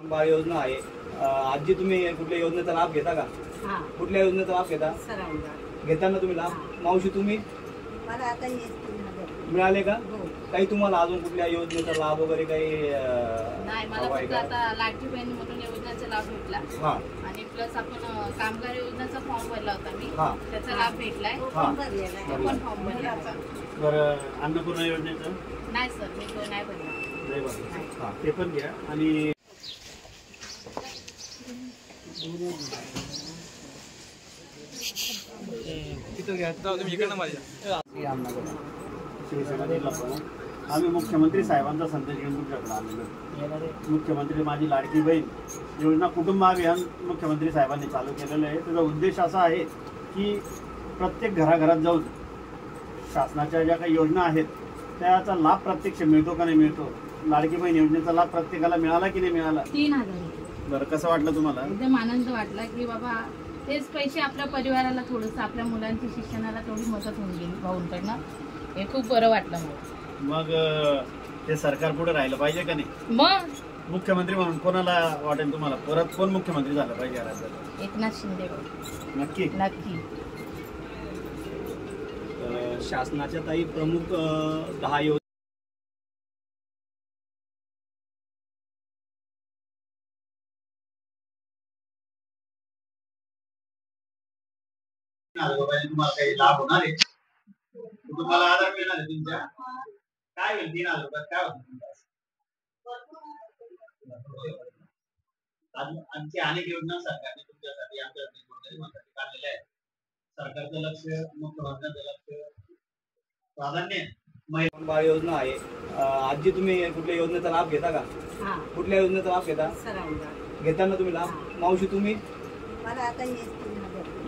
बाळ योजना आहे. आजी तुम्ही कुठल्या योजनेचा लाभ घेता का? हां. कुठल्या योजनेचा लाभ घेता? घेताना तुम्ही लाभ? मावशी तुम्ही मला आता मिळाले का? हो. काही तुम्हाला अजून कुठल्या योजनेचा लाभ वगैरे काही नाही, मला हवाय फक्त का? आता लाडकी बहीण म्हणून योजनेचा लाभ भेटला हा आणि प्लस आपण कामगार योजनेचा फॉर्म भरला होता मी, हा. त्याचा लाभ भेटलाय. हा. तो पण फॉर्म भरला होता. बरं, अन्नपूर्णा योजनेचं नाही सर, मी तो नाही भरला. नाही बरं, हां ते पण घ्या. आणि तिथं घ्या तुम्ही इकडनं माझ्या शिवसेना जिल्हा प्रमुख आम्ही मुख्यमंत्री साहेबांचा संदेश घेऊन तुमच्याकडे आलेलो. मुख्यमंत्री माझी लाडकी बहीण योजना कुटुंब अभियान मुख्यमंत्री साहेबांनी चालू केलेलं आहे. त्याचा उद्देश असा आहे की प्रत्येक घराघरात जाऊन शासनाच्या ज्या काही योजना आहेत त्याचा लाभ प्रत्यक्ष मिळतो का नाही मिळतो, लाडकी बहीण योजनेचा लाभ प्रत्येकाला मिळाला की नाही मिळाला? 3000. बरं, कसं वाटलं तुम्हाला? एकदम आनंद वाटला की बाबा तेच पैसे आपल्या परिवाराला थोडंसं आपल्या मुलांच्या शिक्षणाला थोडी मदत होऊन गेली भाऊंकडनं. हे खूप बरं वाटलं मला. मग ते सरकार पुढे राहिलं पाहिजे का नाही? मग मुख्यमंत्री म्हणून कोणाला वाटेल तुम्हाला परत कोण मुख्यमंत्री झालं पाहिजे राज्यात? एकनाथ शिंदे नक्की नक्की. शासनाच्या काही प्रमुख 10 योजना तुम्हाला काही लाभ होणार आहे, तुम्हाला आधार मिळणार आहे तुमच्या काय होईल? 3000 रुपयात काय होतं? आमची अनेक योजना सरकारने तुमच्यासाठी आमच्या काढलेल्या आहेत. सरकारचं लक्ष, मुख्यमंत्र्यांचं लक्ष, प्राधान्य बाळ योजना आहे. आजी तुम्ही कुठल्या योजनेचा लाभ घेता का? हां. कुठल्या योजनेचा लाभ घेता? घेताना तुम्ही लाभ? मावशी तुम्ही मला आता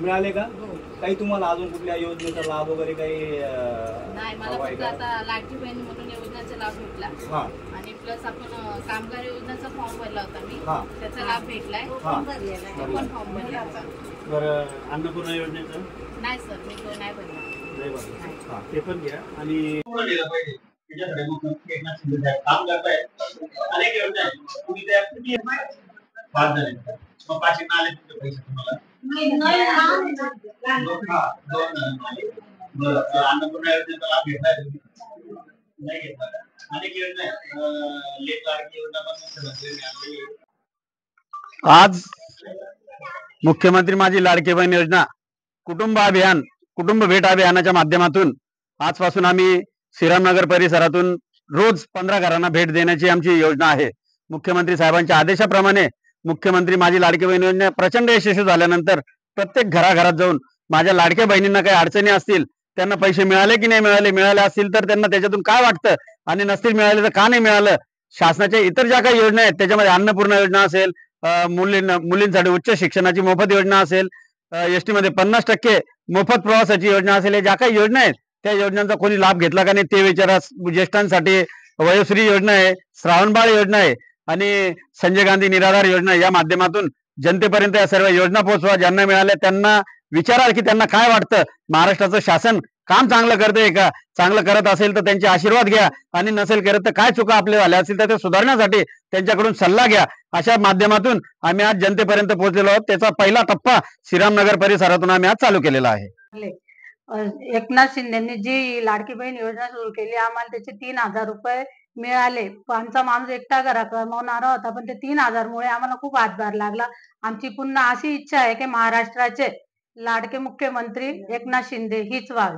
मिळाले का? हो. काही तुम्हाला अजून कुठल्या योजनेचा लाभ वगैरे काही नाही, मला हवाय फक्त का? आता लाडकी बहीण म्हणून योजनेचा लाभ भेटला हा आणि प्लस आपण कामगार योजनेचा फॉर्म भरला होता मी, हा. त्याचा लाभ भेटलाय. हा. तो पण फॉर्म भरला होता. बरं, अन्नपूर्णा योजनेचं नाही सर, मी तो नाही भरला. नाही बरं, हां ते पण घ्या. आणि त्याच्याकडे मुख्यमंत्री एकनाथ शिंदे साहेब काम करतायत. अनेक योजना आहेत, तुम्ही त्या किती पास झाले? मग 500 आले तुमचे पैसे तुम्हाला? अन्नपूर्णा योजनेचा लाभ घेतलाय तुम्ही? नाही घेतला. अनेक योजना आहेत, लेट लाडकी योजना पण मुख्यमंत्र्यांनी आणली. आज मुख्यमंत्री माझी लाडकी बहीण योजना कुटुंब अभियान, कुटुंब भेट अभियानाच्या माध्यमातून आजपासून आम्ही श्रीरामनगर परिसरातून रोज 15 घरांना भेट देण्याची आमची योजना आहे. मुख्यमंत्री साहेबांच्या आदेशाप्रमाणे मुख्यमंत्री माझी लाडकी बहीण योजना प्रचंड यशस्वी झाल्यानंतर प्रत्येक घराघरात जाऊन माझ्या लाडक्या बहिणींना काही अडचणी असतील, त्यांना पैसे मिळाले की नाही मिळाले, मिळाले असतील तर त्यांना त्याच्यातून काय वाटतं आणि नसतील मिळाले तर का नाही मिळालं, शासनाच्या इतर ज्या काही योजना आहेत त्याच्यामध्ये अन्नपूर्णा योजना असेल, मुलींसाठी उच्च शिक्षणाची मोफत योजना असेल, एसटी मध्ये 50% मोफत प्रवासाची योजना असेल, ज्या काही योजना आहेत त्या योजनांचा कोणी लाभ घेतला का नाही ते विचारा. ज्येष्ठांसाठी वयोश्री योजना आहे, श्रावणबाळ योजना आहे आणि संजय गांधी निराधार योजना या माध्यमातून जनतेपर्यंत या सर्व योजना पोहोचवा. ज्यांना मिळाल्या त्यांना विचारा की त्यांना काय वाटतं, महाराष्ट्राचं शासन काम चांगलं करतंय का? चांगलं करत असेल तर त्यांचे आशीर्वाद घ्या आणि नसेल करत तर काय चुका आपल्या झाल्या असतील तर ते सुधारण्यासाठी त्यांच्याकडून सल्ला घ्या. अशा माध्यमातून आम्ही आज जनतेपर्यंत पोहोचलेलो आहोत. त्याचा पहिला टप्पा श्रीरामनगर परिसरातून आम्ही आज चालू केलेला आहे. एकनाथ शिंदेनी जी लाडकी बहीण योजना सुरू केली, आम्हाला त्याचे 3000 रुपये मिळाले. आमचा माणूस एकटा घरा कमवणारा होता, पण ते 3000 मुळे आम्हाला खूप हातभार लागला. आमची पुन्हा अशी इच्छा आहे की महाराष्ट्राचे लाडके मुख्यमंत्री एकनाथ शिंदे हीच व्हावे.